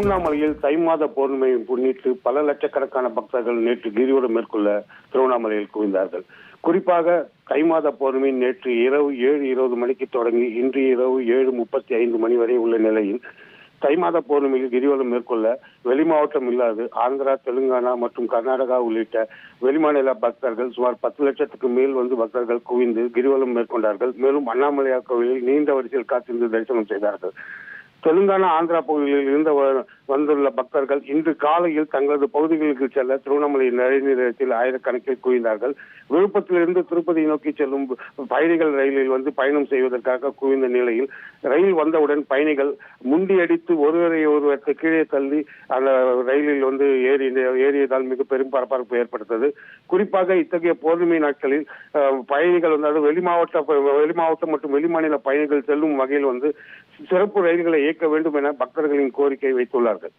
திருவண்ணாமலையில் தை மாத பௌர்ணமியை முன்னிட்டு பல லட்சக்கணக்கான பக்தர்கள் நேற்று கிரிவலம் மேற்கொள்ள திருவண்ணாமலையில் குவிந்தார்கள். குறிப்பாக தை மாத பௌர்ணமி நேற்று இரவு 7:20 மணிக்கு தொடங்கி இன்று இரவு 7:35 மணி வரை உள்ள நிலையில் தை மாத பௌர்ணமியில் கிரிவலம் மேற்கொள்ள வெளிமாவட்டம் இல்லாது ஆந்திரா, தெலுங்கானா மற்றும் கர்நாடகா உள்ளிட்ட வெளிமாநில பக்தர்கள் சுமார் 10 லட்சத்துக்கு மேல் பக்தர்கள் குவிந்து கிரிவலம் மேற்கொண்டார்கள். மேலும் அண்ணாமலையார் கோவிலில் நீண்ட வரிசையில் காத்திருந்து தரிசனம் செய்தார்கள். தெலுங்கானா, ஆந்திரா பகுதிகளில் இருந்து வந்துள்ள பக்தர்கள் இன்று காலையில் தங்களது பகுதிகளுக்கு செல்ல திருவண்ணாமலை ரயில் நிலையத்தில் ஆயிரக்கணக்கில் குவிந்தார்கள். விழுப்புரத்திலிருந்து திருப்பதி நோக்கி செல்லும் பயணிகள் ரயிலில் பயணம் செய்வதற்காக குவிந்த நிலையில் ரயில் வந்தவுடன் பயணிகள் முண்டியடித்து ஒருவர் கீழே தள்ளி அந்த ரயிலில் ஏறியதால் மிக பெரும் பரபரப்பு ஏற்படுத்தது. குறிப்பாக இத்தகைய பௌர்ணமி நாட்களில் பயணிகள் வெளிமாவட்டம் மற்றும் வெளிமாநில பயணிகள் செல்லும் வகையில் சிறப்பு ரயில்களை இயக்க வேண்டும் என பக்தர்களின் கோரிக்கை வைத்துள்ளார்கள்.